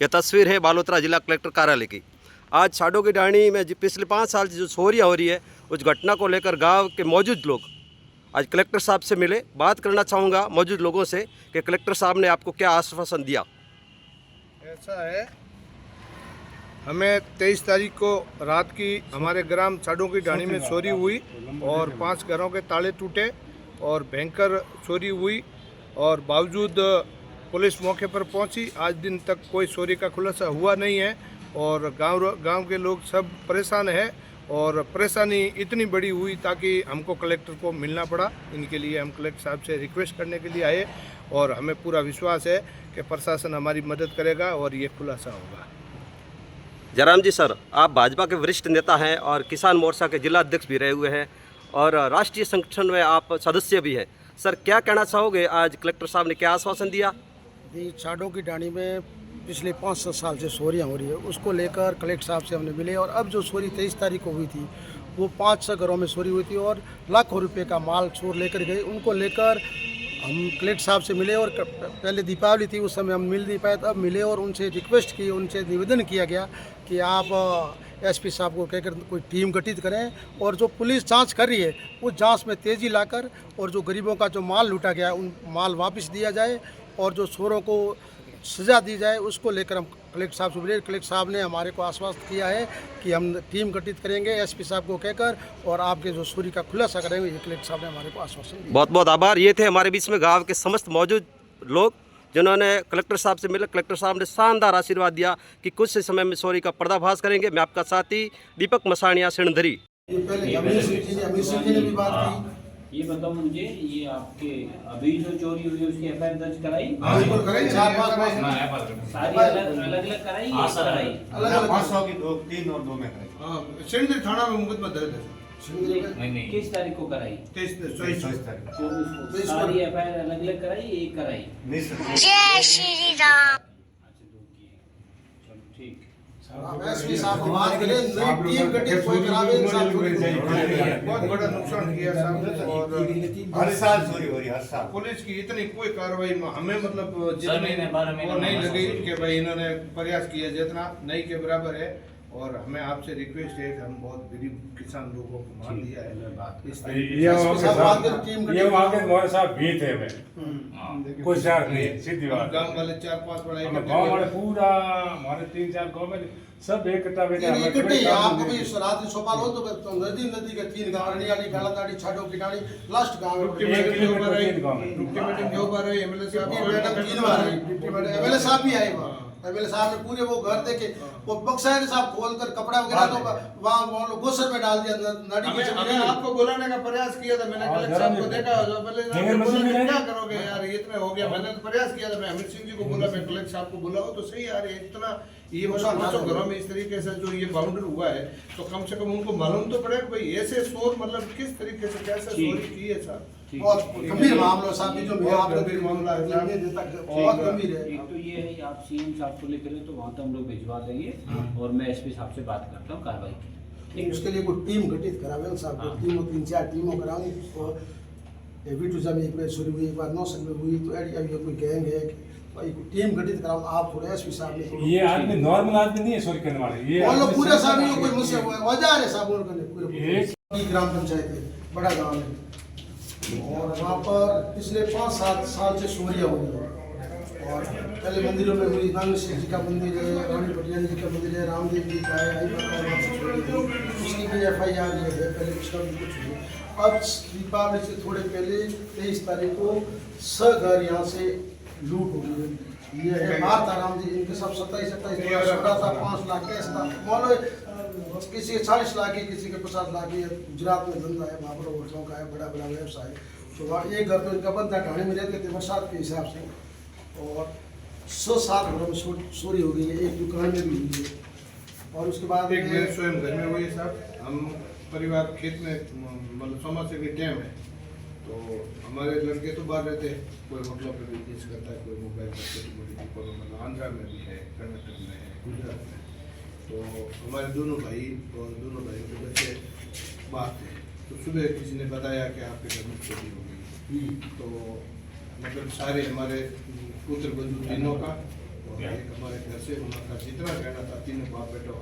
यह तस्वीर है बालोतरा जिला कलेक्टर कार्यालय की। आज छाडो की ढाणी में पिछले 5 साल से जो चोरियाँ हो रही है उस घटना को लेकर गांव के मौजूद लोग आज कलेक्टर साहब से मिले। बात करना चाहूँगा मौजूद लोगों से कि कलेक्टर साहब ने आपको क्या आश्वासन दिया। ऐसा है, हमें 23 तारीख को रात की हमारे ग्राम छाडो की ढाणी में चोरी हुई और 5 घरों के ताले टूटे और भयंकर चोरी हुई और बावजूद पुलिस मौके पर पहुंची। आज दिन तक कोई चोरी का खुलासा हुआ नहीं है और गांव के लोग सब परेशान हैं और परेशानी इतनी बड़ी हुई ताकि हमको कलेक्टर को मिलना पड़ा। इनके लिए हम कलेक्टर साहब से रिक्वेस्ट करने के लिए आए और हमें पूरा विश्वास है कि प्रशासन हमारी मदद करेगा और ये खुलासा होगा। जयराम जी सर, आप भाजपा के वरिष्ठ नेता हैं और किसान मोर्चा के जिला अध्यक्ष भी रहे हुए हैं और राष्ट्रीय संगठन में आप सदस्य भी हैं। सर, क्या कहना चाहोगे, आज कलेक्टर साहब ने क्या आश्वासन दिया? जी, छाडो की ढाणी में पिछले 5-7 साल से चोरियाँ हो रही है, उसको लेकर कलेक्टर साहब से हमने मिले और अब जो चोरी 23 तारीख को हुई थी वो 5-6 घरों में चोरी हुई थी और लाखों रुपए का माल चोर लेकर गए। उनको लेकर हम कलेक्टर साहब से मिले और पहले दीपावली थी, उस समय हम मिल नहीं पाए, तब मिले और उनसे रिक्वेस्ट की, उनसे निवेदन किया गया कि आप एसपी साहब को कहकर कोई टीम गठित करें और जो पुलिस जांच कर रही है उस जांच में तेज़ी लाकर और जो गरीबों का जो माल लूटा गया उन माल वापस दिया जाए और जो चोरों को सज़ा दी जाए, उसको लेकर हम कलेक्टर साहब से मिले। कलेक्टर साहब ने हमारे को आश्वस्त किया है कि हम टीम गठित करेंगे एसपी साहब को कहकर और आपके जो चोरी का खुलासा करेंगे, ये कलेक्टर साहब ने हमारे को आश्वासन दिया। बहुत बहुत आभार। ये थे हमारे बीच में गांव के समस्त मौजूद लोग जिन्होंने कलेक्टर साहब से मिले। कलेक्टर साहब ने शानदार आशीर्वाद दिया कि कुछ ही समय में चोरी का पर्दाफाश करेंगे। मैं आपका साथी दीपक मसाणिया सिणधरी। पहले अमीर सिंह जी ने भी बात की। ये बताओ मुझे, ये आपके अभी जो चोरी हुई है उसकी एफआईआर दर्ज कराई? बिल्कुल कराई, 4-5 सारी अलग-अलग कराई? हाँ सर, कराई अलग-अलग 500 की 3 और 2 में कराई। हाँ, सिंधरी थाना में मुकदमा दर्ज है। नहीं, किस तारीख को कराई? 23 तारीख। 24 सारी एफआईआर अलग-अलग कराई, एक कराई? जय श्री राम। चलो ठीक। एसपी साहब की बात करें, नई टीम गठित कोई करावे, इंसान चोरी बहुत बड़ा नुकसान किया साहब और हर साल चोरी हो रही है, हर साल। पुलिस की इतनी कोई कार्रवाई हमें मतलब जितनी महीने वो नहीं लगी कि भाई इन्होंने प्रयास किया जितना नहीं के बराबर है और हमें आपसे रिक्वेस्ट है कि हम बहुत गरीब किसान लोगों को मान दिया है इस टीम ये वहाँ के मौर्य साहब भी थे में कोई शर्त नहीं, सीधी बात। गांव वाले 4-5 बड़ा गाँव वाले पूरा हमारे 3-4 गाँव में सब इकट्ठा बैठे आप कभी रात्रि सोपाल हो तो नदी के 3 गांव रनियाली गालादाड़ी छाडो की ढाणी लास्ट गांव एमएलए साहब भी आए वहाँ। एमएलए साहब ने पूरे वो घर देखे, वो बक्सा साहब खोलकर कपड़ा वगैरह तो वहाँ गोसर में डाल दिया। नदी की हमने आपको बुलाने का प्रयास किया था, मैंने कलेक्टर साहब को देखा बोले क्या करोगे यार, इतना हो गया। मैंने तो प्रयास किया था, मैं अमित सिंह जी को बोला मैं कलेक्टर साहब को बुलाओ तो सही यार, इतना ये मतलब घरों में इस तरीके से जो ये बाउंड्री हुआ है तो कम से कम उनको मालूम तो पड़े भाई ऐसे शोर मतलब किस तरीके से कैसे चोरी की है सर। बहुत गंभीर मामला साहब, जो बहुत गंभीर मामला है, बहुत गंभीर है। एक तो ये है आप सीएम साहब को लेकर तो वहाँ तो हम लोग भिजवा देंगे और मैं एसपी साहब से बात करता हूँ कार्रवाई की। उसके लिए कोई टीम गठित करावे साहब, टीमों 3-4 टीमों कराऊंगी तो वीटू जब एक बार शुरू हुई, एक बार 9 साल में हुई तो अभी कोई गैंग है तो एक टीम गठित कराओ। आप थोड़े एसपी साहब ने ये आदमी नॉर्मल आदमी नहीं है चोरी करने वाले, ये लोग पूरे साहब ने कोई मुझसे औजार है साहब उन्होंने पूरे ग्राम पंचायत है, बड़ा गांव है और वहाँ पर पिछले 5-7 साल से चोरियाँ हुई है और पहले मंदिरों में हुई, नानक सिंह जी का मंदिर है, रानी पटियानी जी का मंदिर है, रामदेव जी का है, उसकी भी FIR है, पहले उसका भी कुछ हुआ। अब दीपावली से थोड़े पहले 23 तारीख को 6 घर यहाँ से लूट हो गई है। ये है माताराम जी, इनके सब 27-28 था, 5 लाख कैश था, मान लो किसी के 40 लाख की, किसी के 50 लाख की। गुजरात में धंधा है, वहाँ पर होटलों का है, बड़ा बड़ा व्यवसाय। तो वहाँ एक घर तो इनका बनता ढाणी में रहते थे बरसात के हिसाब से और 100-7 घरों में चोरी हो गई है, एक दुकान में भी हुई है और उसके बाद एक मेरे स्वयं घर में हुई है साहब। हम परिवार खेत में मतलब समस्या के डैम है तो हमारे लड़के तो बाहर रहते हैं, कोई मतलब पे बिजनेस करता है, कोई मोबाइल का छोटी मोटी दुकान मतलब आंध्रा में भी है, कर्नाटक में है, गुजरात में। तो हमारे दोनों भाई और दोनों भाइयों के बच्चे बात है तो सुबह किसी ने बताया कि आपके घर में चोरी हो गई। तो मतलब सारे हमारे पुत्र बंधु तीनों का एक हमारे घर से उनका जितना गहना था तीनों बाप बेटों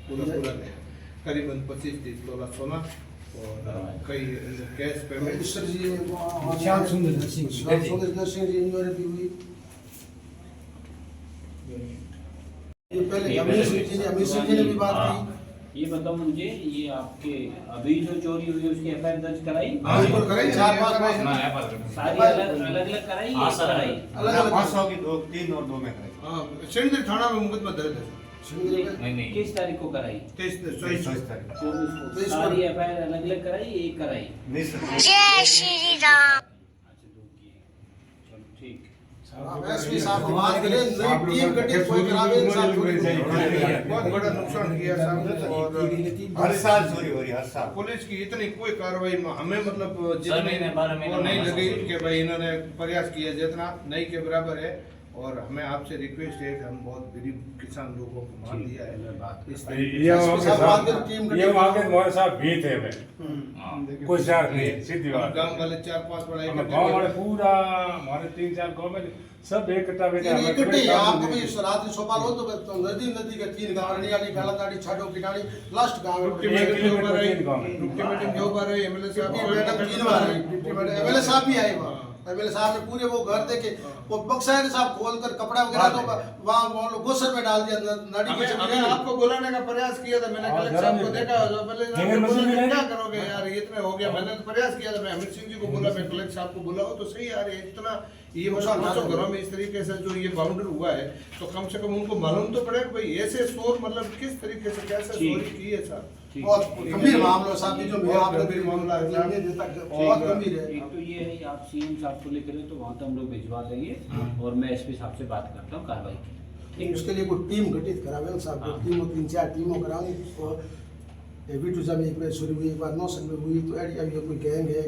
पूरा गया, करीबन 25-30 तोला सोना और कई कैश पेमेंट। सर जी श्याम सुंदर सिंह जी इन्होंने भी हुई। ये पहले अमीर सिंह जी ने भी बात की। ये बताओ मुझे, ये आपके अभी जो चोरी हुई उसकी एफआईआर दर्ज कराई? बिल्कुल कराई, 4-5 सारी अलग कराई? कराई अलग 500 की 2, 3 और 2 में कराई। हाँ, सिंध थाना में मुकदमा दर्ज है। किस तारीख को कराई? 24 तारीख। 24 को। सारी एफआईआर अलग कराई, एक कराई? जय श्री राम। अच्छा, 2 किए। चलो ठीक। एसपी साहब बात करें, नई टीम गठित कोई करावे इंसान बहुत बड़ा नुकसान किया साहब। और हर साल चोरी हो रही है, हर साल। पुलिस की इतनी कोई कार्रवाई हमें मतलब जितनी महीने वो नहीं लगी कि भाई इन्होंने प्रयास किया जितना नहीं के बराबर है। और हमें आपसे रिक्वेस्ट है कि हम बहुत गरीब किसान लोगों को मान लिया है इस ये वहाँ के मोहन साहब भी थे में कोई शर्त नहीं है, सीधी बात। गांव वाले 4-5 बड़ा गाँव वाले पूरा हमारे 3-4 गाँव में सब इकट्ठा बैठे इकट्ठे आपको भी रात्रि सोपाल हो तो नदी के 3 गांव रनियाली गालाताड़ी छाडो किटानी लास्ट गांव मीटिंग के ऊपर है एमएलए साहब 3 बार एमएलए साहब भी आए वहाँ। एमएलए साहब ने पूरे वो घर देखे, वो बक्सा ने साहब खोलकर कपड़ा वगैरह तो वहाँ लोग गोसर में डाल दिया नाड़ी के हमने आपको बुलाने का प्रयास किया था। मैंने कलेक्टर साहब को देखा तो पहले क्या करोगे यार, इतना हो गया। मैंने तो प्रयास किया था, मैं अमित सिंह जी को बोला, मैं कलेक्टर साहब को बुलाओ तो सही यार, इतना ये मतलब घरों में इस तरीके से जो ये बाउंड्री हुआ है तो कम से कम उनको मालूम तो पड़े भाई ऐसे शोर मतलब किस तरीके से कैसे चोरी की है सर। बहुत गंभीर मामला साहब, जो भी आप गंभीर मामला है बहुत गंभीर है। एक तो ये है आप सीएम साहब को लेकर तो वहाँ तो हम लोग भिजवा देंगे और मैं एसपी साहब से बात करता हूँ कार्रवाई की। उसके लिए कोई टीम गठित करावे साहब, टीमों 3-4 टीमों कराऊं। और विटुजा में एक बार शुरू हुई, एक बार नौसन में हुई, तो अभी कोई गैंग है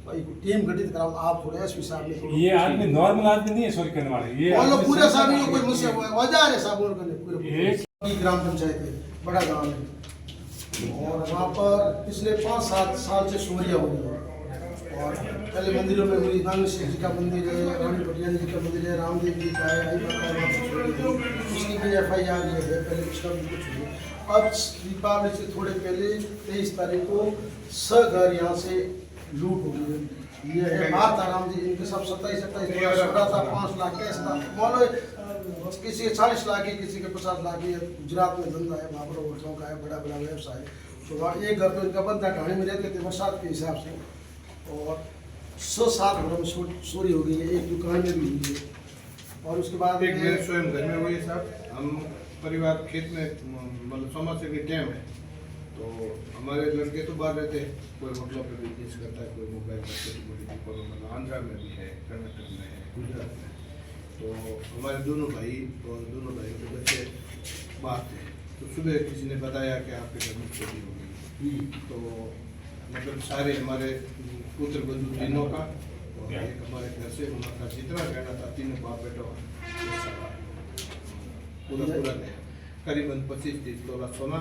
भाई, टीम गठित कराओ आप थोड़े एसपी साहब ने। ये आदमी नॉर्मल आदमी नहीं है चोरी करने वाले, ये वो लोग पूरे साहब में कोई मुझसे औजार है साहब उनका पूरे ग्राम पंचायत है, बड़ा गांव है और वहाँ पर पिछले 5-7 साल से चोरियाँ हो रही है। और पहले मंदिरों में हुई, नानक सिंह जी का मंदिर है, रानी पटियाला जी का मंदिर है, रामदेव जी का है, उसकी भी FIR है, पहले उसका भी कुछ हुआ। अब दीपावली से थोड़े पहले 23 तारीख को 6 घर यहाँ से लूट हो गई है। ये है माताराम जी, इनके सब 27-28 था, 5 लाख कैश था, बोलो किसी के 40 लाख है, किसी के 50 लाख है। गुजरात में धंधा है, वहाँ पर होटलों का है, बड़ा बड़ा व्यवसाय है। तो वहाँ एक घर तो इनका बंदा ढाणी में रहते थे बरसात के हिसाब से, और 107 घरों में चोरी हो गई है, एक दुकान में भी हुई है। और उसके बाद एक मेरे स्वयं घर में हुई साहब, हम परिवार खेत में मतलब समस्या के टाइम है तो हमारे लड़के तो बाहर रहते हैं, कोई होटलों पे बिजनेस करता है, कोई मोबाइल का छोटी मोटी दुकान मतलब आंध्रा में भी है, कर्नाटक में है, गुजरात में। तो हमारे दोनों भाई और दोनों भाइयों के बच्चे बाहर थे, तो सुबह किसी ने बताया कि आपके घर में चोरी हो गई। तो मतलब सारे हमारे पुत्र बंधु तीनों का और एक हमारे घर से उनका जितना गहना था तीनों बाप बेटों पूरा गया, करीबन 25-30 तोला सोना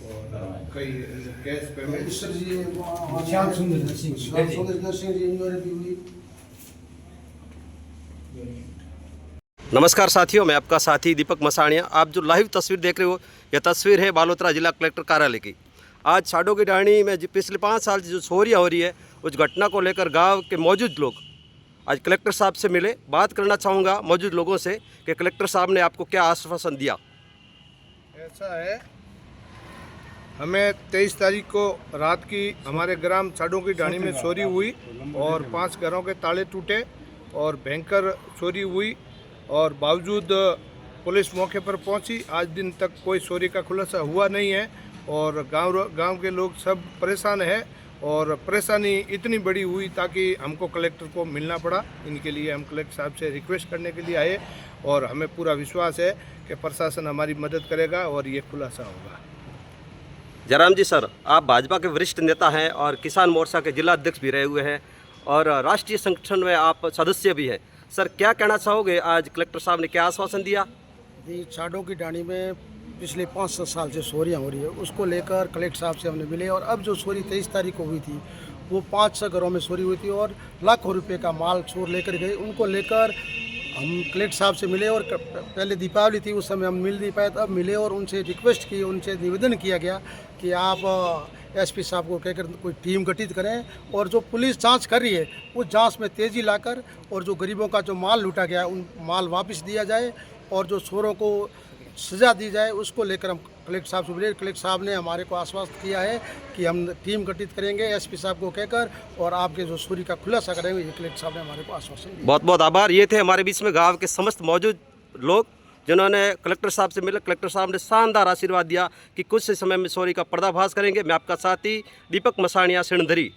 और कई कैश पेमेंट। सर जी श्याम सुंदर सिंह जी इन्होंने भी हुई। नमस्कार साथियों, मैं आपका साथी दीपक मसाणिया। आप जो लाइव तस्वीर देख रहे हो, यह तस्वीर है बालोतरा जिला कलेक्टर कार्यालय की। आज छाडो की ढाणी में पिछले 5 साल से जो चोरियाँ हो रही है, उस घटना को लेकर गांव के मौजूद लोग आज कलेक्टर साहब से मिले। बात करना चाहूँगा मौजूद लोगों से कि कलेक्टर साहब ने आपको क्या आश्वासन दिया। ऐसा है, हमें 23 तारीख को रात की हमारे ग्राम छाडो की ढाणी में चोरी हुई और 5 घरों के ताले टूटे और भयंकर चोरी हुई और बावजूद पुलिस मौके पर पहुंची, आज दिन तक कोई चोरी का खुलासा हुआ नहीं है और गांव के लोग सब परेशान हैं। और परेशानी इतनी बड़ी हुई ताकि हमको कलेक्टर को मिलना पड़ा। इनके लिए हम कलेक्टर साहब से रिक्वेस्ट करने के लिए आए और हमें पूरा विश्वास है कि प्रशासन हमारी मदद करेगा और ये खुलासा होगा। जयराम जी सर, आप भाजपा के वरिष्ठ नेता हैं और किसान मोर्चा के जिला अध्यक्ष भी रहे हुए हैं और राष्ट्रीय संगठन में आप सदस्य भी हैं। सर, क्या कहना चाहोगे, आज कलेक्टर साहब ने क्या आश्वासन दिया? जी, छाडो की ढाणी में पिछले 5-7 साल से चोरियाँ हो रही है, उसको लेकर कलेक्टर साहब से हमने मिले। और अब जो चोरी 23 तारीख को हुई थी, वो 5-6 घरों में चोरी हुई थी और लाखों रुपए का माल चोर लेकर गए। उनको लेकर हम कलेक्टर साहब से मिले और पहले दीपावली थी, उस समय हम मिल नहीं पाए, तब मिले और उनसे रिक्वेस्ट की, उनसे निवेदन किया गया कि आप एसपी साहब को कहकर कोई टीम गठित करें और जो पुलिस जांच कर रही है उस जांच में तेज़ी लाकर और जो गरीबों का जो माल लूटा गया उन माल वापस दिया जाए और जो चोरों को सज़ा दी जाए, उसको लेकर हम कलेक्टर साहब से मिले। कलेक्टर साहब ने हमारे को आश्वस्त किया है कि हम टीम गठित करेंगे एसपी साहब को कहकर और आपके जो चोरी का खुलासा करेंगे, ये कलेक्टर साहब ने हमारे को आश्वासन दिया। बहुत बहुत आभार। ये थे हमारे बीच में गांव के समस्त मौजूद लोग जिन्होंने कलेक्टर साहब से मिले। कलेक्टर साहब ने शानदार आशीर्वाद दिया कि कुछ समय में चोरी का पर्दाफाश करेंगे। मैं आपका साथी दीपक मसाणिया सिणधरी।